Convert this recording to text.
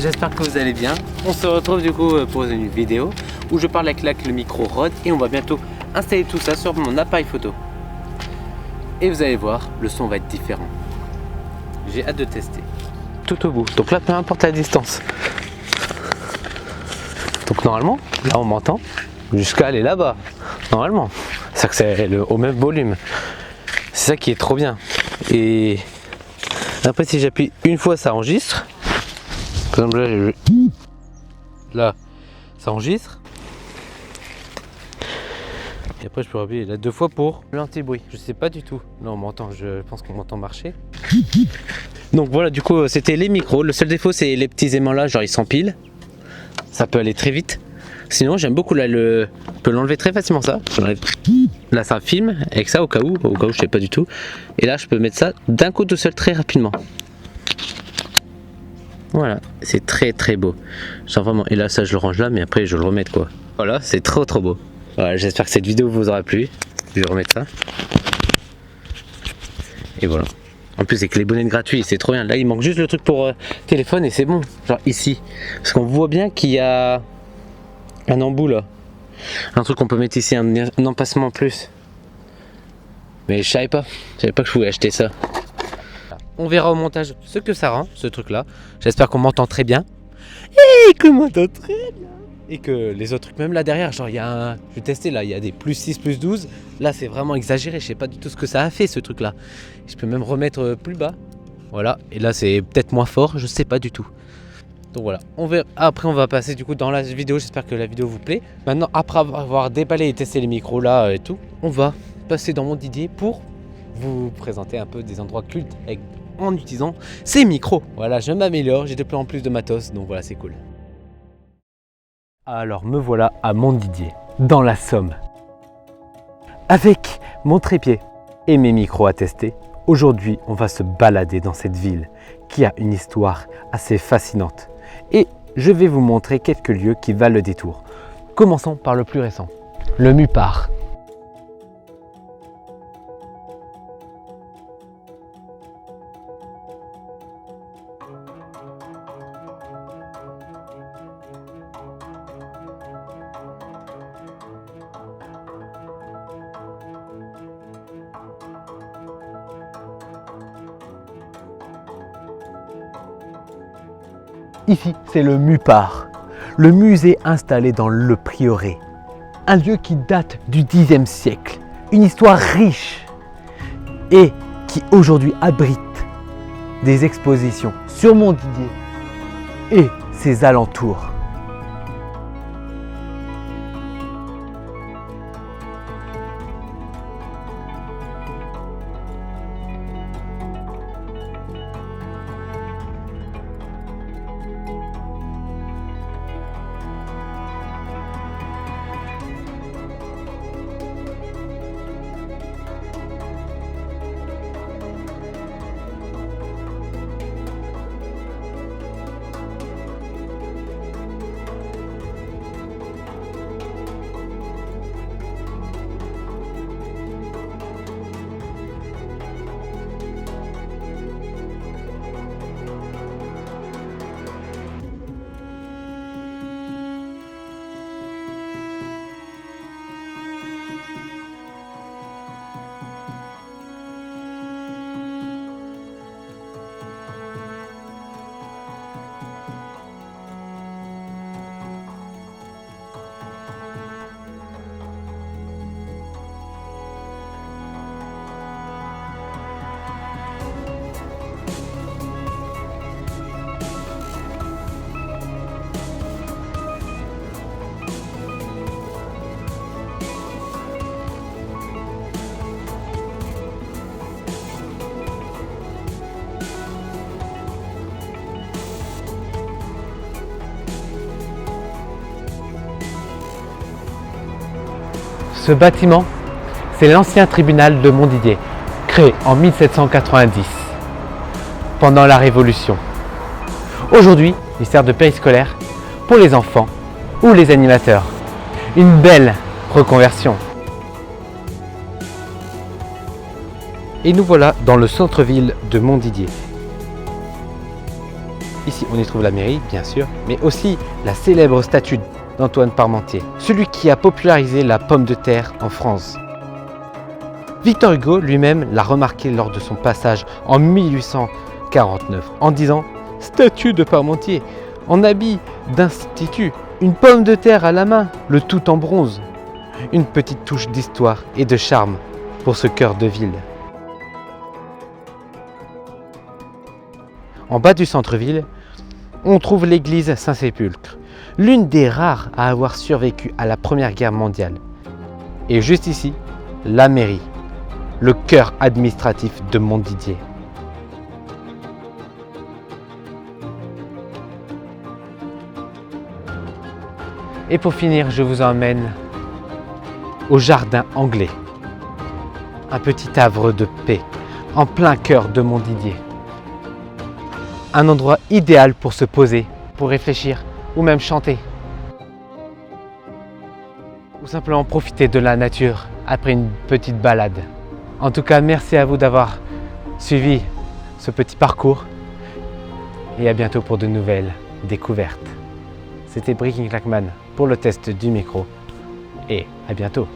j'espère que vous allez bien. On se retrouve du coup pour une vidéo où je parle avec le micro Rode et on va bientôt installer tout ça sur mon appareil photo. Et vous allez voir, le son va être différent. J'ai hâte de tester. Tout au bout, donc là peu importe la distance. Donc normalement, là on m'entend jusqu'à aller là-bas. Normalement, c'est que c'est au même volume. C'est ça qui est trop bien. Et après si j'appuie une fois ça enregistre. Par exemple là ça enregistre. Et après je peux appuyer là 2 fois pour l'anti-bruit. Je sais pas du tout. Là on m'entend, je pense qu'on m'entend marcher. Donc voilà, du coup c'était les micros. Le seul défaut c'est les petits aimants là, genre ils s'empilent. Ça peut aller très vite. Sinon j'aime beaucoup là on peut l'enlever très facilement ça. Là ça filme avec ça au cas où je sais pas du tout. Et là je peux mettre ça d'un coup tout seul très rapidement. Voilà, c'est très très beau. Genre vraiment, et là ça je le range là mais après je le remets quoi. Voilà, c'est trop beau. Voilà, j'espère que cette vidéo vous aura plu. Je vais remettre ça. Et voilà. En plus avec les bonnets gratuits, c'est trop bien. Là il manque juste le truc pour téléphone et c'est bon. Genre ici. Parce qu'on voit bien qu'il y a un embout là. Un truc qu'on peut mettre ici, un emplacement en plus. Mais je savais pas que je pouvais acheter ça. On verra au montage ce que ça rend, ce truc là. J'espère qu'on m'entend très bien. Et qu'on m'entend très bien. Et que les autres trucs, même là derrière, genre il y a un... Je vais tester là, il y a des plus 6, plus 12. Là c'est vraiment exagéré, je sais pas du tout ce que ça a fait ce truc là. Je peux même remettre plus bas. Voilà, et là c'est peut-être moins fort, je sais pas du tout. Donc voilà, on verra. Après on va passer du coup dans la vidéo, j'espère que la vidéo vous plaît. Maintenant après avoir déballé et testé les micros là et tout, on va passer dans mon Didier pour vous présenter un peu des endroits cultes en utilisant ces micros. Voilà, je m'améliore, j'ai de plus en plus de matos, donc voilà c'est cool. Alors me voilà à Montdidier, dans la Somme. Avec mon trépied et mes micros à tester, aujourd'hui on va se balader dans cette ville qui a une histoire assez fascinante. Et je vais vous montrer quelques lieux qui valent le détour. Commençons par le plus récent, le Mupar. Ici, c'est le Mupar, le musée installé dans le prieuré. Un lieu qui date du Xe siècle, une histoire riche et qui aujourd'hui abrite des expositions sur Montdidier et ses alentours. Ce bâtiment, c'est l'ancien tribunal de Montdidier, créé en 1790, pendant la Révolution. Aujourd'hui, il sert de périscolaire pour les enfants ou les animateurs. Une belle reconversion. Et nous voilà dans le centre-ville de Montdidier. Ici, on y trouve la mairie, bien sûr, mais aussi la célèbre statue d'Antoine Parmentier, celui qui a popularisé la pomme de terre en France. Victor Hugo lui-même l'a remarqué lors de son passage en 1849 en disant « Statue de Parmentier, en habit d'institut, une pomme de terre à la main, le tout en bronze. » Une petite touche d'histoire et de charme pour ce cœur de ville. En bas du centre-ville, on trouve l'église Saint-Sépulcre, l'une des rares à avoir survécu à la Première Guerre mondiale. Et juste ici, la mairie, le cœur administratif de Montdidier. Et pour finir, je vous emmène au jardin anglais, un petit havre de paix en plein cœur de Montdidier. Un endroit idéal pour se poser, pour réfléchir ou même chanter. Ou simplement profiter de la nature après une petite balade. En tout cas, merci à vous d'avoir suivi ce petit parcours et à bientôt pour de nouvelles découvertes. C'était Breaking Clackman pour le test du micro et à bientôt.